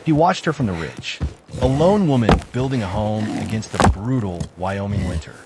He watched her from the ridge, a lone woman building a home against the brutal Wyoming winter.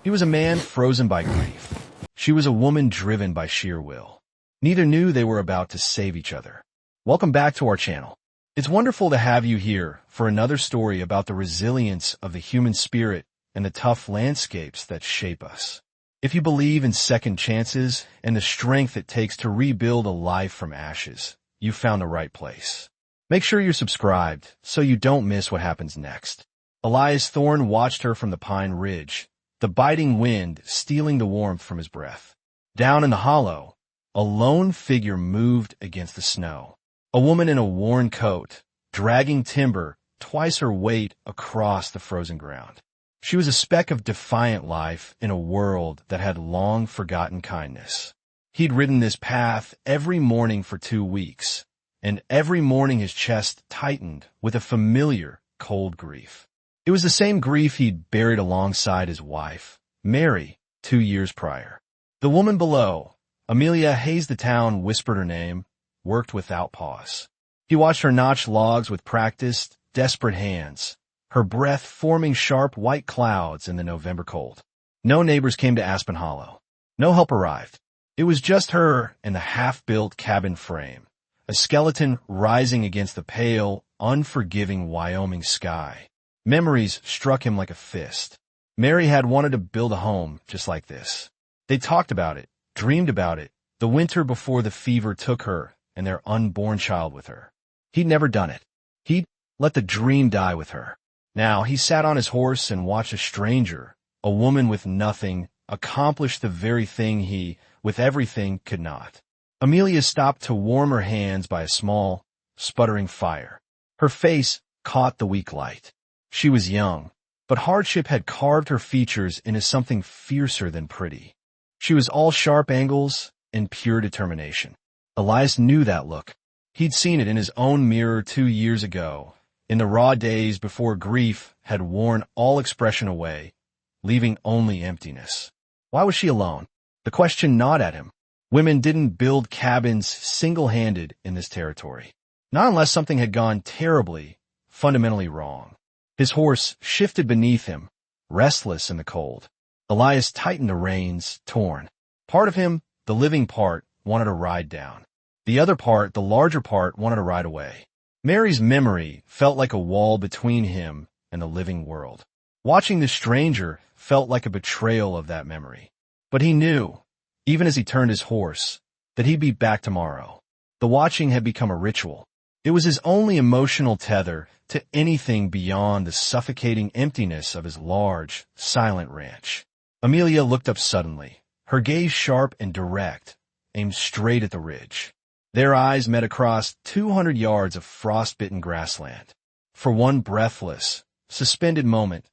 He was a man frozen by grief. She was a woman driven by sheer will. Neither knew they were about to save each other. Welcome back to our channel. It's wonderful to have you here for another story about the resilience of the human spirit and the tough landscapes that shape us. If you believe in second chances and the strength it takes to rebuild a life from ashes, you found the right place. Make sure you're subscribed so you don't miss what happens next. Elias Thorne watched her from the pine ridge, the biting wind stealing the warmth from his breath. Down in the hollow, a lone figure moved against the snow. A woman in a worn coat, dragging timber twice her weight across the frozen ground. She was a speck of defiant life in a world that had long forgotten kindness. He'd ridden this path every morning for 2 weeks, and every morning his chest tightened with a familiar, cold grief. It was the same grief he'd buried alongside his wife, Mary, 2 years prior. The woman below, Amelia hazed the town, whispered her name, worked without pause. He watched her notch logs with practiced, desperate hands, her breath forming sharp white clouds in the November cold. No neighbors came to Aspen Hollow. No help arrived. It was just her and the half-built cabin frame, a skeleton rising against the pale, unforgiving Wyoming sky. Memories struck him like a fist. Mary had wanted to build a home just like this. They talked about it, dreamed about it, the winter before the fever took her and their unborn child with her. He'd never done it. He'd let the dream die with her. Now he sat on his horse and watched a stranger, a woman with nothing, accomplish the very thing he, with everything, could not. Amelia stopped to warm her hands by a small, sputtering fire. Her face caught the weak light. She was young, but hardship had carved her features into something fiercer than pretty. She was all sharp angles and pure determination. Elias knew that look. He'd seen it in his own mirror 2 years ago, in the raw days before grief had worn all expression away, leaving only emptiness. Why was she alone? The question gnawed at him. Women didn't build cabins single-handed in this territory. Not unless something had gone terribly, fundamentally wrong. His horse shifted beneath him, restless in the cold. Elias tightened the reins, torn. Part of him, the living part, wanted to ride down. The other part, the larger part, wanted to ride away. Mary's memory felt like a wall between him and the living world. Watching the stranger felt like a betrayal of that memory. But he knew, even as he turned his horse, that he'd be back tomorrow. The watching had become a ritual. It was his only emotional tether to anything beyond the suffocating emptiness of his large, silent ranch. Amelia looked up suddenly, her gaze sharp and direct, aimed straight at the ridge. Their eyes met across 200 yards of frost-bitten grassland. For one breathless, suspended moment,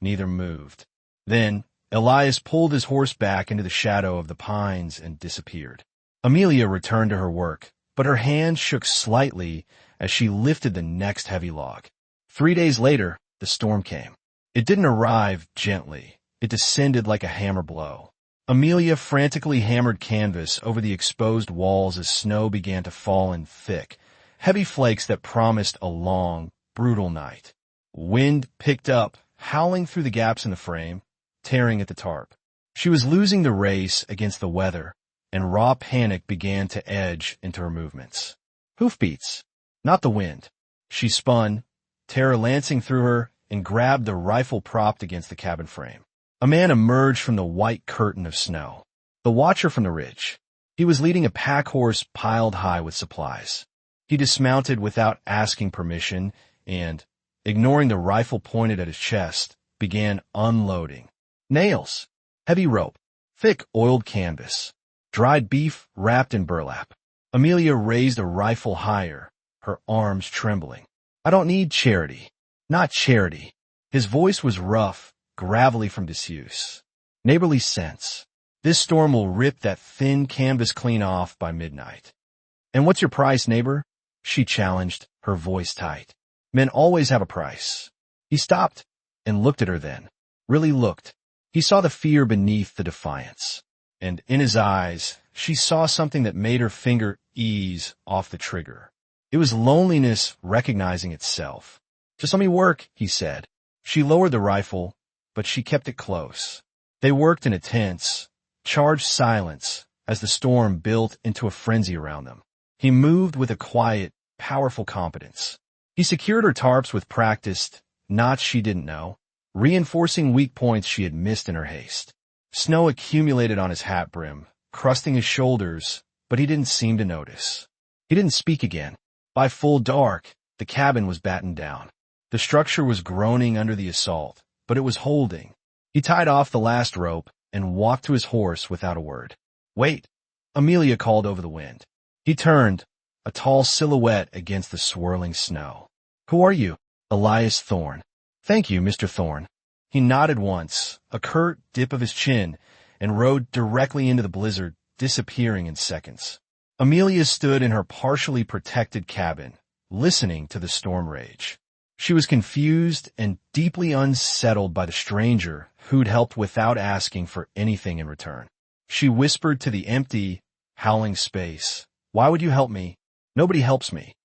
neither moved. Then, Elias pulled his horse back into the shadow of the pines and disappeared. Amelia returned to her work, but her hand shook slightly as she lifted the next heavy log. 3 days later, the storm came. It didn't arrive gently. It descended like a hammer blow. Amelia frantically hammered canvas over the exposed walls as snow began to fall in thick, heavy flakes that promised a long, brutal night. Wind picked up, howling through the gaps in the frame, tearing at the tarp. She was losing the race against the weather, and raw panic began to edge into her movements. Hoofbeats, not the wind. She spun, terror lancing through her, and grabbed the rifle propped against the cabin frame. A man emerged from the white curtain of snow. The watcher from the ridge. He was leading a pack horse piled high with supplies. He dismounted without asking permission and, ignoring the rifle pointed at his chest, began unloading. Nails, heavy rope, thick oiled canvas, dried beef wrapped in burlap. Amelia raised a rifle higher, her arms trembling. I don't need charity. Not charity. His voice was rough, gravelly from disuse. Neighborly sense. This storm will rip that thin canvas clean off by midnight. And what's your price, neighbor? She challenged, her voice tight. Men always have a price. He stopped and looked at her then. Really looked. He saw the fear beneath the defiance. And in his eyes, she saw something that made her finger ease off the trigger. It was loneliness recognizing itself. "Just let me work," he said. She lowered the rifle, but she kept it close. They worked in a tense, charged silence as the storm built into a frenzy around them. He moved with a quiet, powerful competence. He secured her tarps with practiced knots she didn't know, reinforcing weak points she had missed in her haste. Snow accumulated on his hat brim, crusting his shoulders, but he didn't seem to notice. He didn't speak again. By full dark, the cabin was battened down. The structure was groaning under the assault, but it was holding. He tied off the last rope and walked to his horse without a word. "Wait," Amelia called over the wind. He turned, a tall silhouette against the swirling snow. "Who are you?" "Elias Thorne." "Thank you, Mr. Thorne." He nodded once, a curt dip of his chin, and rode directly into the blizzard, disappearing in seconds. Amelia stood in her partially protected cabin, listening to the storm rage. She was confused and deeply unsettled by the stranger who'd helped without asking for anything in return. She whispered to the empty, howling space, "Why would you help me? Nobody helps me."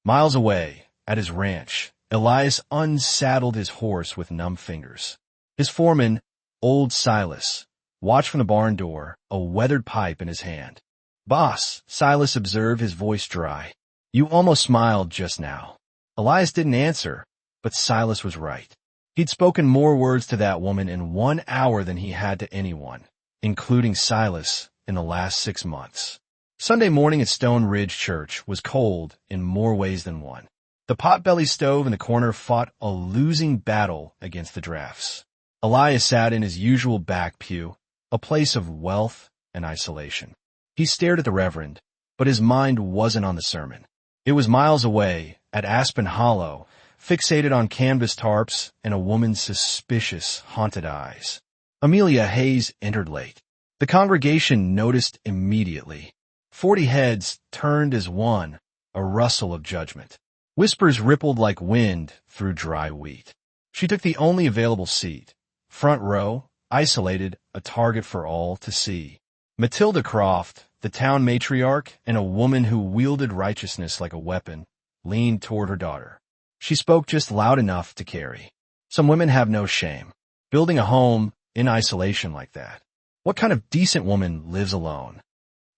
Miles away, at his ranch, Elias unsaddled his horse with numb fingers. His foreman, old Silas, watched from the barn door, a weathered pipe in his hand. "Boss," Silas observed, his voice dry. "You almost smiled just now." Elias didn't answer, but Silas was right. He'd spoken more words to that woman in 1 hour than he had to anyone, including Silas, in the last 6 months. Sunday morning at Stone Ridge Church was cold in more ways than one. The potbelly stove in the corner fought a losing battle against the drafts. Elias sat in his usual back pew, a place of wealth and isolation. He stared at the Reverend, but his mind wasn't on the sermon. It was miles away, at Aspen Hollow, fixated on canvas tarps and a woman's suspicious, haunted eyes. Amelia Hayes entered late. The congregation noticed immediately. 40 heads turned as one, a rustle of judgment. Whispers rippled like wind through dry wheat. She took the only available seat, front row, isolated, a target for all to see. Matilda Croft, the town matriarch and a woman who wielded righteousness like a weapon, leaned toward her daughter. She spoke just loud enough to carry. "Some women have no shame. Building a home in isolation like that. What kind of decent woman lives alone?"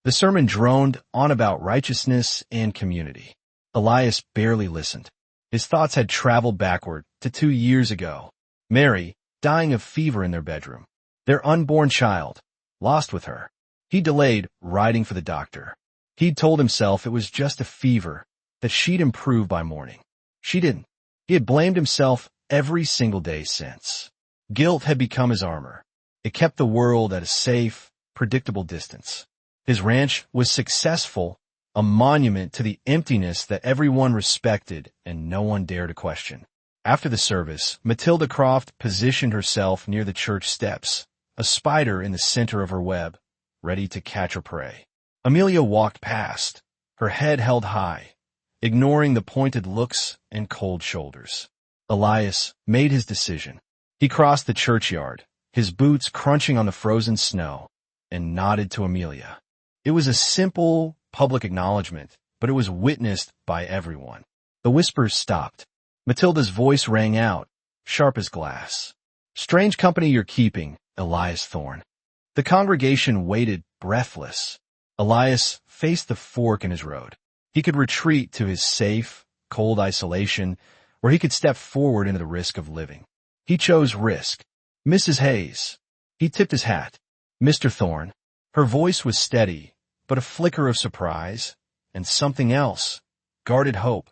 The sermon droned on about righteousness and community. Elias barely listened. His thoughts had traveled backward to 2 years ago. Mary, dying of fever in their bedroom. Their unborn child, lost with her. He delayed writing for the doctor. He'd told himself it was just a fever, that she'd improve by morning. She didn't. He had blamed himself every single day since. Guilt had become his armor. It kept the world at a safe, predictable distance. His ranch was successful, a monument to the emptiness that everyone respected and no one dared to question. After the service, Matilda Croft positioned herself near the church steps, a spider in the center of her web, ready to catch her prey. Amelia walked past, her head held high, ignoring the pointed looks and cold shoulders. Elias made his decision. He crossed the churchyard, his boots crunching on the frozen snow, and nodded to Amelia. It was a simple, public acknowledgement, but it was witnessed by everyone. The whispers stopped. Matilda's voice rang out, sharp as glass. "Strange company you're keeping, Elias Thorne." The congregation waited breathless. Elias faced the fork in his road. He could retreat to his safe, cold isolation, where he could step forward into the risk of living. He chose risk. "Mrs. Hayes." He tipped his hat. "Mr. Thorne." Her voice was steady, but a flicker of surprise, and something else, guarded hope,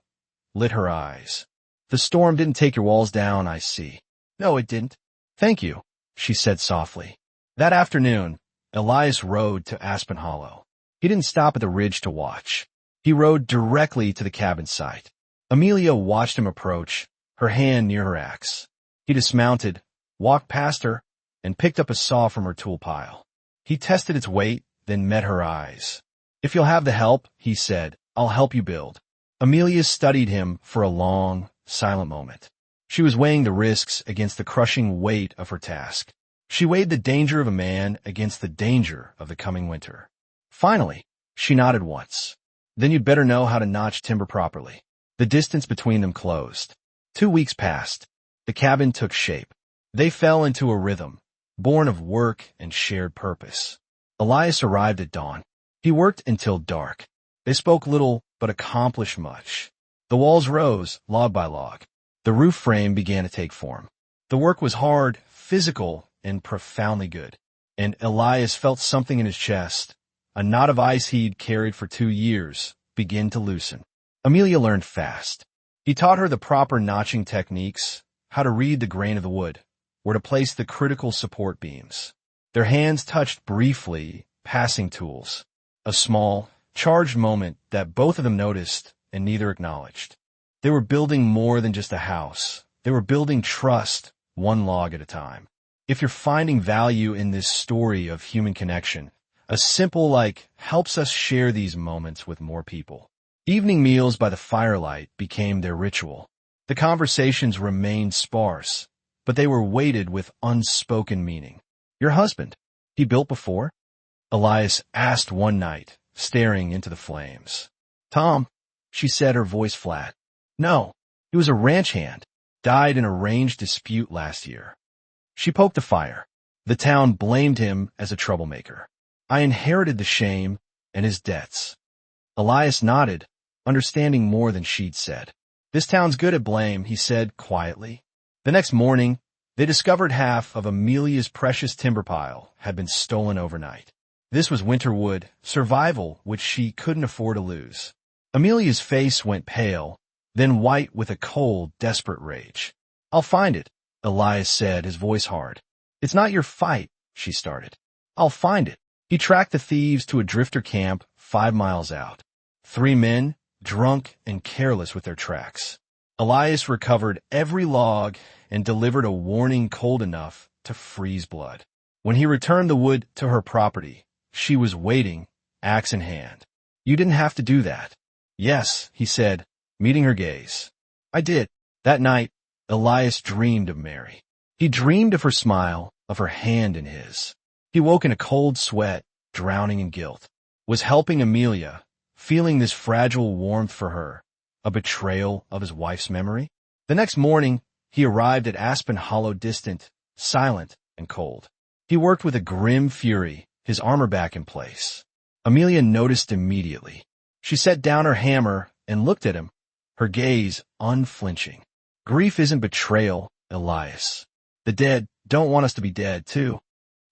lit her eyes. "The storm didn't take your walls down, I see." "No, it didn't." "Thank you," she said softly. That afternoon, Elias rode to Aspen Hollow. He didn't stop at the ridge to watch. He rode directly to the cabin site. Amelia watched him approach, her hand near her axe. He dismounted, walked past her, and picked up a saw from her tool pile. He tested its weight, then met her eyes. "If you'll have the help," he said, "I'll help you build." Amelia studied him for a long, silent moment. She was weighing the risks against the crushing weight of her task. She weighed the danger of a man against the danger of the coming winter. Finally, she nodded once. Then you'd better know how to notch timber properly. The distance between them closed. 2 weeks passed. The cabin took shape. They fell into a rhythm, born of work and shared purpose. Elias arrived at dawn. He worked until dark. They spoke little, but accomplished much. The walls rose, log by log. The roof frame began to take form. The work was hard, physical, and profoundly good. And Elias felt something in his chest. A knot of ice he'd carried for 2 years begin to loosen. Amelia learned fast. He taught her the proper notching techniques, how to read the grain of the wood, where to place the critical support beams. Their hands touched briefly, passing tools. A small, charged moment that both of them noticed and neither acknowledged. They were building more than just a house. They were building trust, one log at a time. If you're finding value in this story of human connection, a simple like helps us share these moments with more people. Evening meals by the firelight became their ritual. The conversations remained sparse, but they were weighted with unspoken meaning. Your husband, he built before? Elias asked one night, staring into the flames. Tom, she said, her voice flat. No, he was a ranch hand, died in a range dispute last year. She poked the fire. The town blamed him as a troublemaker. I inherited the shame and his debts. Elias nodded, understanding more than she'd said. This town's good at blame, he said quietly. The next morning, they discovered half of Amelia's precious timber pile had been stolen overnight. This was winter wood, survival which she couldn't afford to lose. Amelia's face went pale, then white with a cold, desperate rage. I'll find it, Elias said, his voice hard. It's not your fight, she started. I'll find it. He tracked the thieves to a drifter camp 5 miles out. 3 men, drunk and careless with their tracks. Elias recovered every log and delivered a warning cold enough to freeze blood. When he returned the wood to her property, she was waiting, axe in hand. You didn't have to do that. Yes, he said, meeting her gaze. I did. That night, Elias dreamed of Mary. He dreamed of her smile, of her hand in his. He woke in a cold sweat, drowning in guilt. Was helping Amelia, feeling this fragile warmth for her, a betrayal of his wife's memory? The next morning, he arrived at Aspen Hollow distant, silent, and cold. He worked with a grim fury, his armor back in place. Amelia noticed immediately. She set down her hammer and looked at him, her gaze unflinching. Grief isn't betrayal, Elias. The dead don't want us to be dead, too.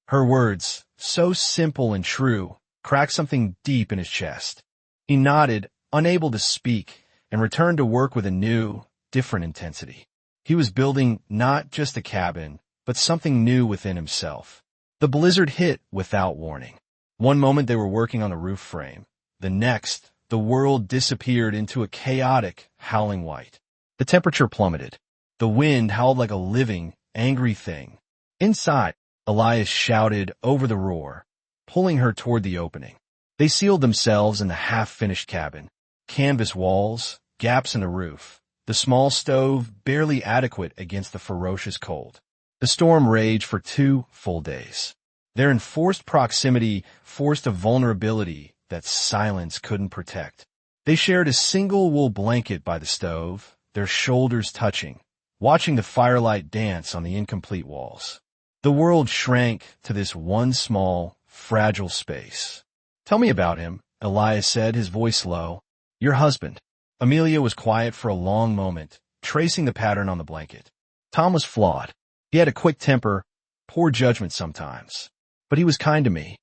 Her words, so simple and true, cracked something deep in his chest. He nodded, unable to speak, and returned to work with a new, different intensity. He was building not just a cabin, but something new within himself. The blizzard hit without warning. One moment they were working on the roof frame. The next, the world disappeared into a chaotic, howling white. The temperature plummeted. The wind howled like a living, angry thing. Inside, Elias shouted over the roar, pulling her toward the opening. They sealed themselves in the half-finished cabin. Canvas walls, gaps in the roof, the small stove barely adequate against the ferocious cold. The storm raged for 2 full days. Their enforced proximity forced a vulnerability that silence couldn't protect. They shared a single wool blanket by the stove, their shoulders touching, watching the firelight dance on the incomplete walls. The world shrank to this one small, fragile space. Tell me about him, Elias said, his voice low. Your husband. Amelia was quiet for a long moment, tracing the pattern on the blanket. Tom was flawed. He had a quick temper, poor judgment sometimes. But he was kind to me.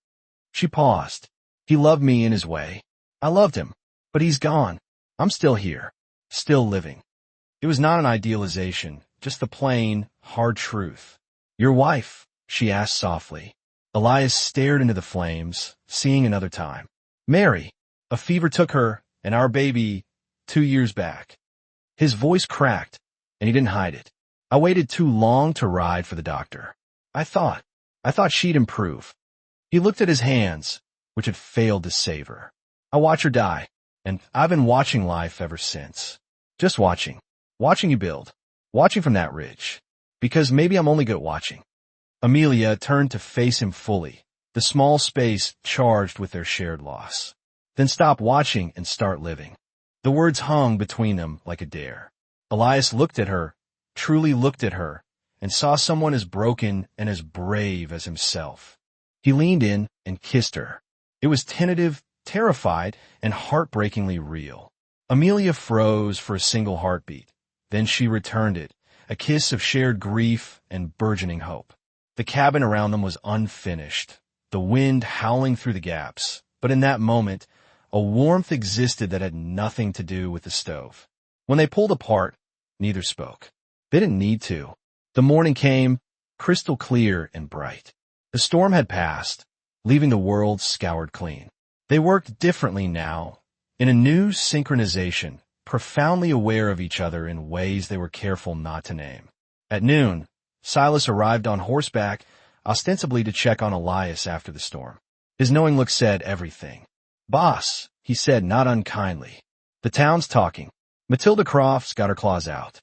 She paused. He loved me in his way. I loved him. But he's gone. I'm still here. Still living. It was not an idealization, just the plain, hard truth. Your wife, she asked softly. Elias stared into the flames, seeing another time. Mary. A fever took her, and our baby, 2 years back. His voice cracked, and he didn't hide it. I waited too long to ride for the doctor. I thought she'd improve. He looked at his hands, which had failed to save her. I watched her die, and I've been watching life ever since. Just watching. Watching you build. Watching from that ridge. Because maybe I'm only good at watching. Amelia turned to face him fully, the small space charged with their shared loss. Then stop watching and start living. The words hung between them like a dare. Elias looked at her, truly looked at her, and saw someone as broken and as brave as himself. He leaned in and kissed her. It was tentative, terrified, and heartbreakingly real. Amelia froze for a single heartbeat. Then she returned it, a kiss of shared grief and burgeoning hope. The cabin around them was unfinished, the wind howling through the gaps, but in that moment, a warmth existed that had nothing to do with the stove. When they pulled apart, neither spoke. They didn't need to. The morning came, crystal clear and bright. The storm had passed, leaving the world scoured clean. They worked differently now, in a new synchronization, profoundly aware of each other in ways they were careful not to name. At noon, Silas arrived on horseback, ostensibly to check on Elias after the storm. His knowing look said everything. "Boss," he said not unkindly. "The town's talking. Matilda Crofts got her claws out."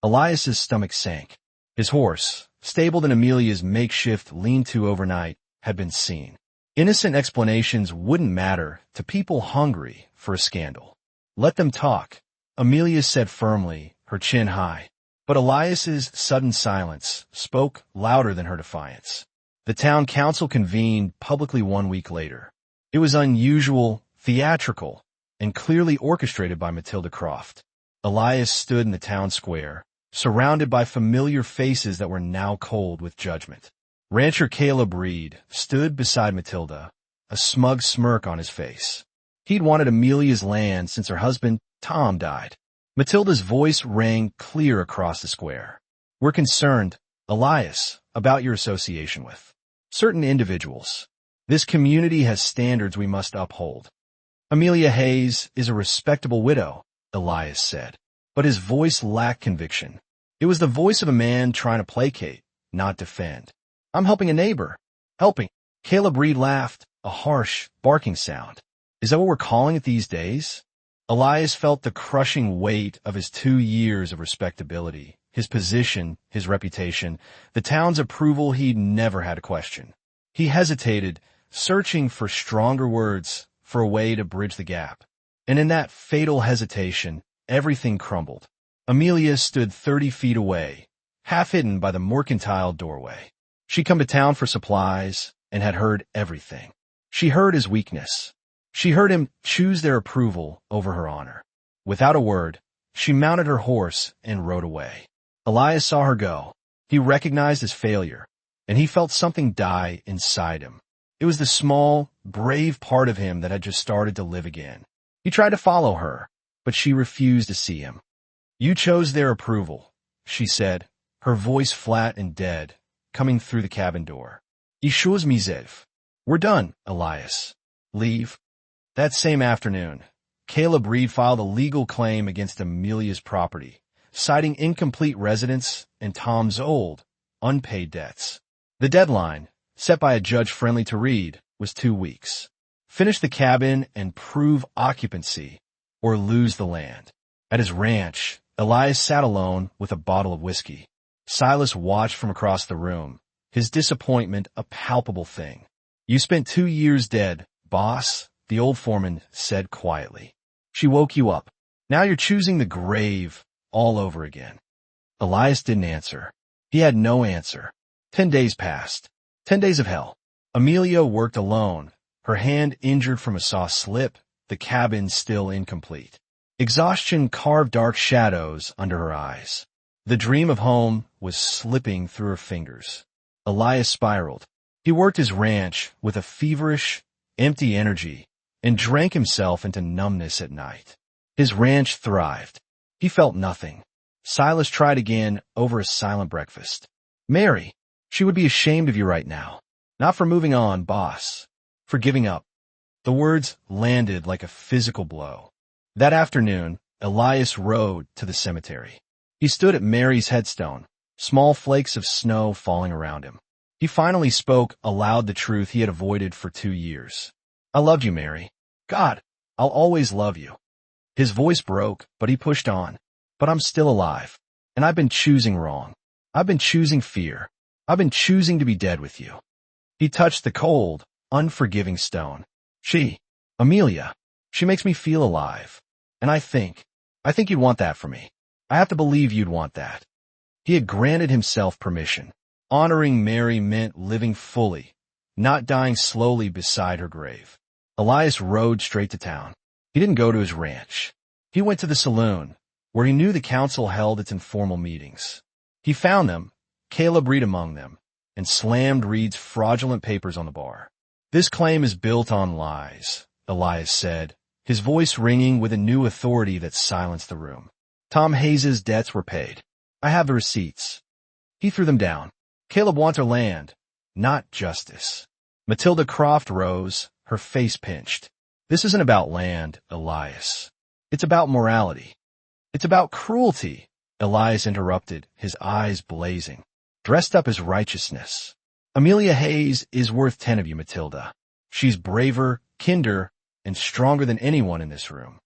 Elias's stomach sank. His horse, stabled in Amelia's makeshift lean-to overnight, had been seen. Innocent explanations wouldn't matter to people hungry for a scandal. "Let them talk," Amelia said firmly, her chin high. But Elias's sudden silence spoke louder than her defiance. The town council convened publicly 1 week later. It was unusual, theatrical, and clearly orchestrated by Matilda Croft. Elias stood in the town square, surrounded by familiar faces that were now cold with judgment. Rancher Caleb Reed stood beside Matilda, a smug smirk on his face. He'd wanted Amelia's land since her husband, Tom, died. Matilda's voice rang clear across the square. "We're concerned, Elias, about your association with certain individuals. This community has standards we must uphold." "Amelia Hayes is a respectable widow," Elias said. But his voice lacked conviction. It was the voice of a man trying to placate, not defend. "I'm helping a neighbor." "Helping?" Caleb Reed laughed, a harsh, barking sound. "Is that what we're calling it these days?" Elias felt the crushing weight of his 2 years of respectability, his position, his reputation, the town's approval he'd never had to question. He hesitated, searching for stronger words, for a way to bridge the gap. And in that fatal hesitation, everything crumbled. Amelia stood 30 feet away, half hidden by the mercantile doorway. She'd come to town for supplies and had heard everything. She heard his weakness. She heard him choose their approval over her honor. Without a word, she mounted her horse and rode away. Elias saw her go. He recognized his failure, and he felt something die inside him. It was the small, brave part of him that had just started to live again. He tried to follow her, but she refused to see him. "You chose their approval," she said, her voice flat and dead, coming through the cabin door. "Ishuz mizev. We're done, Elias. Leave." That same afternoon, Caleb Reed filed a legal claim against Amelia's property, citing incomplete residence and Tom's old, unpaid debts. The deadline, set by a judge friendly to Reed, was 2 weeks. Finish the cabin and prove occupancy, or lose the land. At his ranch, Elias sat alone with a bottle of whiskey. Silas watched from across the room, his disappointment a palpable thing. "You spent 2 years dead, boss," the old foreman said quietly. "She woke you up. Now you're choosing the grave all over again." Elias didn't answer. He had no answer. 10 days passed. 10 days of hell. Amelia worked alone, her hand injured from a saw slip, the cabin still incomplete. Exhaustion carved dark shadows under her eyes. The dream of home was slipping through her fingers. Elias spiraled. He worked his ranch with a feverish, empty energy and drank himself into numbness at night. His ranch thrived. He felt nothing. Silas tried again over a silent breakfast. "Mary, she would be ashamed of you right now. Not for moving on, boss. For giving up." The words landed like a physical blow. That afternoon, Elias rode to the cemetery. He stood at Mary's headstone, small flakes of snow falling around him. He finally spoke aloud the truth he had avoided for 2 years. "I loved you, Mary. God, I'll always love you." His voice broke, but he pushed on. "But I'm still alive, and I've been choosing wrong. I've been choosing fear. I've been choosing to be dead with you." He touched the cold, unforgiving stone. "She, Amelia, She makes me feel alive. And I think you'd want that for me. I have to believe you'd want that. He had granted himself permission. Honoring Mary meant living fully, not dying slowly beside her grave. Elias rode straight to town. He didn't go to his ranch. He went to the saloon, where he knew the council held its informal meetings. He found them, Caleb Reed among them, and slammed Reed's fraudulent papers on the bar. This claim is built on lies, Elias said, his voice ringing with a new authority that silenced the room. Tom Hayes's debts were paid. I have the receipts. He threw them down. Caleb wants her land, not justice. Matilda Croft rose, her face pinched. This isn't about land, Elias. It's about morality. It's about cruelty, Elias interrupted, his eyes blazing. Dressed up as righteousness. Amelia Hayes is worth 10 of you, Matilda. She's braver, kinder, and stronger than anyone in this room.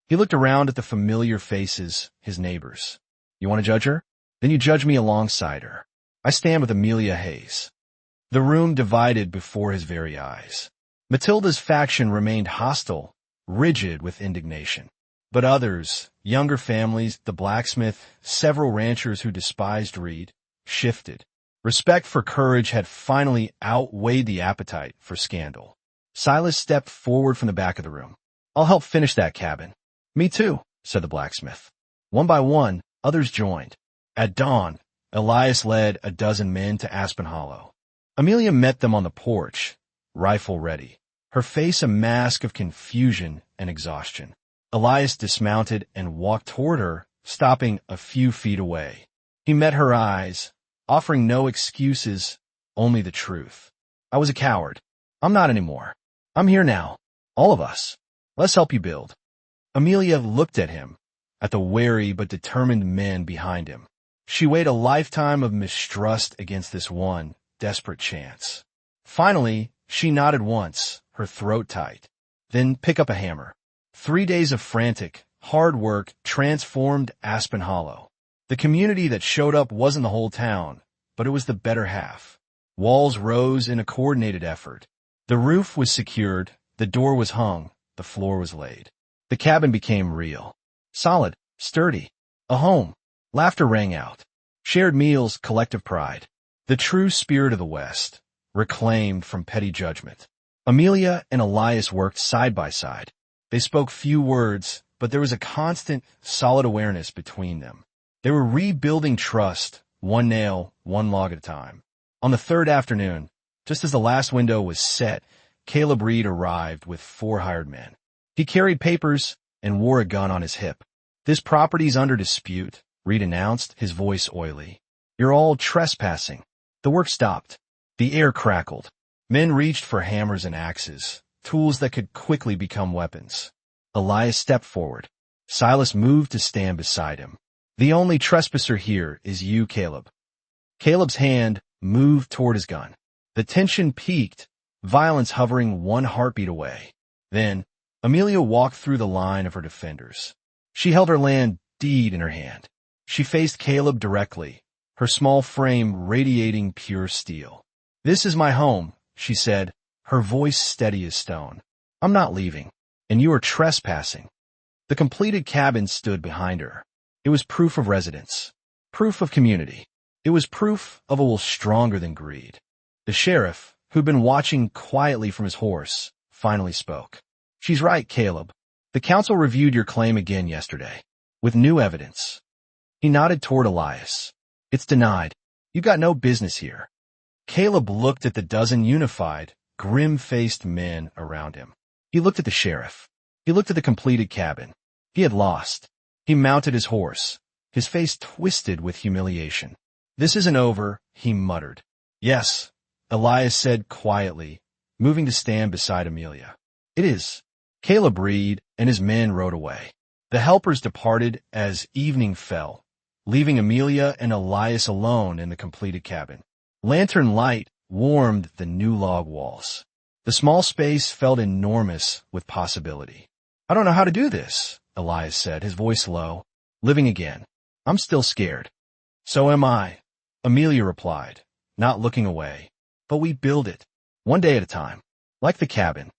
He looked around at the familiar faces, his neighbors. You want to judge her? Then you judge me alongside her. I stand with Amelia Hayes. The room divided before his very eyes. Matilda's faction remained hostile, rigid with indignation. But others, younger families, the blacksmith, several ranchers who despised Reed, shifted. Respect for courage had finally outweighed the appetite for scandal. Silas stepped forward from the back of the room. I'll help finish that cabin. Me too, said the blacksmith. One by one, others joined. At dawn, Elias led a dozen men to Aspen Hollow. Amelia met them on the porch, rifle ready, her face a mask of confusion and exhaustion. Elias dismounted and walked toward her, stopping a few feet away. He met her eyes, offering no excuses, only the truth. I was a coward. I'm not anymore. I'm here now. All of us. Let's help you build. Amelia looked at him, at the wary but determined men behind him. She weighed a lifetime of mistrust against this one desperate chance. Finally, she nodded once, her throat tight. Then pick up a hammer. 3 days of frantic, hard work transformed Aspen Hollow. The community that showed up wasn't the whole town, but it was the better half. Walls rose in a coordinated effort. The roof was secured, the door was hung, the floor was laid. The cabin became real. Solid, sturdy. A home. Laughter rang out. Shared meals, collective pride. The true spirit of the West, reclaimed from petty judgment. Amelia and Elias worked side by side. They spoke few words, but there was a constant, solid awareness between them. They were rebuilding trust, one nail, one log at a time. On the third afternoon, just as the last window was set, Caleb Reed arrived with 4 hired men. He carried papers and wore a gun on his hip. This property's under dispute, Reed announced, his voice oily. You're all trespassing. The work stopped. The air crackled. Men reached for hammers and axes, tools that could quickly become weapons. Elias stepped forward. Silas moved to stand beside him. The only trespasser here is you, Caleb. Caleb's hand moved toward his gun. The tension peaked, violence hovering one heartbeat away. Then, Amelia walked through the line of her defenders. She held her land deed in her hand. She faced Caleb directly, her small frame radiating pure steel. This is my home, she said, her voice steady as stone. I'm not leaving, and you are trespassing. The completed cabin stood behind her. It was proof of residence, proof of community. It was proof of a will stronger than greed. The sheriff, who'd been watching quietly from his horse, finally spoke. She's right, Caleb. The council reviewed your claim again yesterday, with new evidence. He nodded toward Elias. It's denied. You got no business here. Caleb looked at the dozen unified, grim-faced men around him. He looked at the sheriff. He looked at the completed cabin. He had lost. He mounted his horse, his face twisted with humiliation. This isn't over, he muttered. Yes, Elias said quietly, moving to stand beside Amelia. It is. Caleb Reed and his men rode away. The helpers departed as evening fell, leaving Amelia and Elias alone in the completed cabin. Lantern light warmed the new log walls. The small space felt enormous with possibility. I don't know how to do this, Elias said, his voice low. Living again. I'm still scared. So am I, Amelia replied, not looking away. But we build it, one day at a time, like the cabin.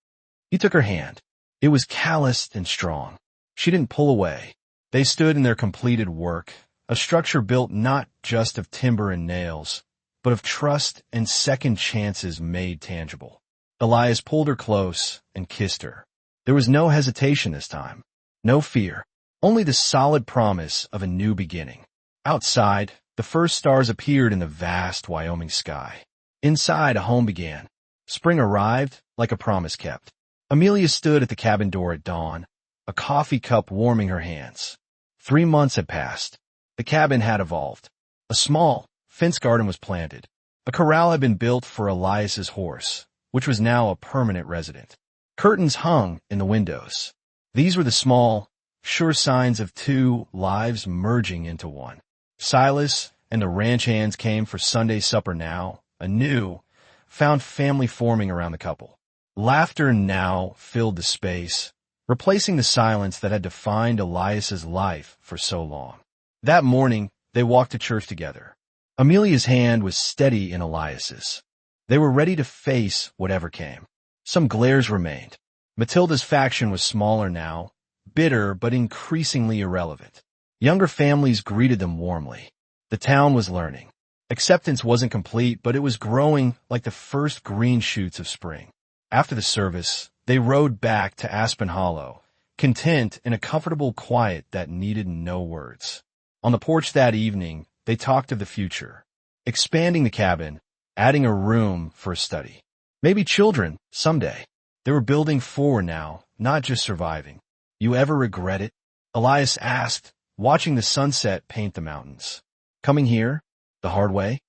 He took her hand. It was calloused and strong. She didn't pull away. They stood in their completed work, a structure built not just of timber and nails, but of trust and second chances made tangible. Elias pulled her close and kissed her. There was no hesitation this time, no fear, only the solid promise of a new beginning. Outside, the first stars appeared in the vast Wyoming sky. Inside, a home began. Spring arrived like a promise kept. Amelia stood at the cabin door at dawn, a coffee cup warming her hands. 3 months had passed. The cabin had evolved. A small, fenced garden was planted. A corral had been built for Elias's horse, which was now a permanent resident. Curtains hung in the windows. These were the small, sure signs of 2 lives merging into one. Silas and the ranch hands came for Sunday supper now, a new, found family forming around the couple. Laughter now filled the space, replacing the silence that had defined Elias's life for so long. That morning, they walked to church together. Amelia's hand was steady in Elias's. They were ready to face whatever came. Some glares remained. Matilda's faction was smaller now, bitter but increasingly irrelevant. Younger families greeted them warmly. The town was learning. Acceptance wasn't complete, but it was growing like the first green shoots of spring. After the service, they rode back to Aspen Hollow, content in a comfortable quiet that needed no words. On the porch that evening, they talked of the future, expanding the cabin, adding a room for a study. Maybe children, someday. They were building forward now, not just surviving. You ever regret it? Elias asked, watching the sunset paint the mountains. Coming here? The hard way?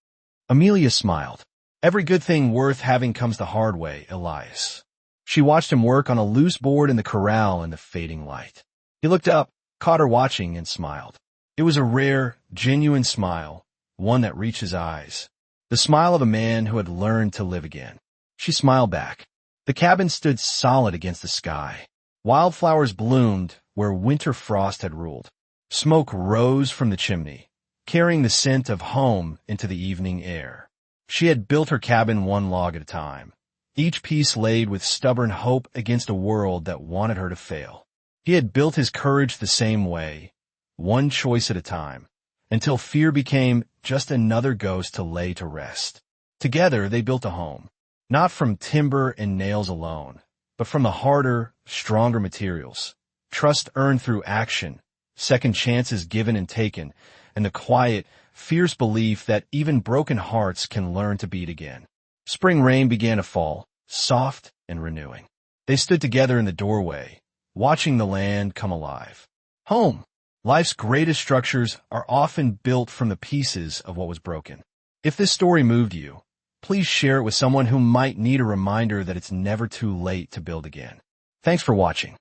Amelia smiled. Every good thing worth having comes the hard way, Elias. She watched him work on a loose board in the corral in the fading light. He looked up, caught her watching, and smiled. It was a rare, genuine smile, one that reached his eyes. The smile of a man who had learned to live again. She smiled back. The cabin stood solid against the sky. Wildflowers bloomed where winter frost had ruled. Smoke rose from the chimney, carrying the scent of home into the evening air. She had built her cabin 1 log at a time, each piece laid with stubborn hope against a world that wanted her to fail. He had built his courage the same way, one choice at a time, until fear became just another ghost to lay to rest. Together they built a home, not from timber and nails alone, but from the harder, stronger materials. Trust earned through action, second chances given and taken, and the quiet, fierce belief that even broken hearts can learn to beat again. Spring rain began to fall, soft and renewing. They stood together in the doorway, watching the land come alive. Home. Life's greatest structures are often built from the pieces of what was broken. If this story moved you, please share it with someone who might need a reminder that it's never too late to build again. Thanks for watching.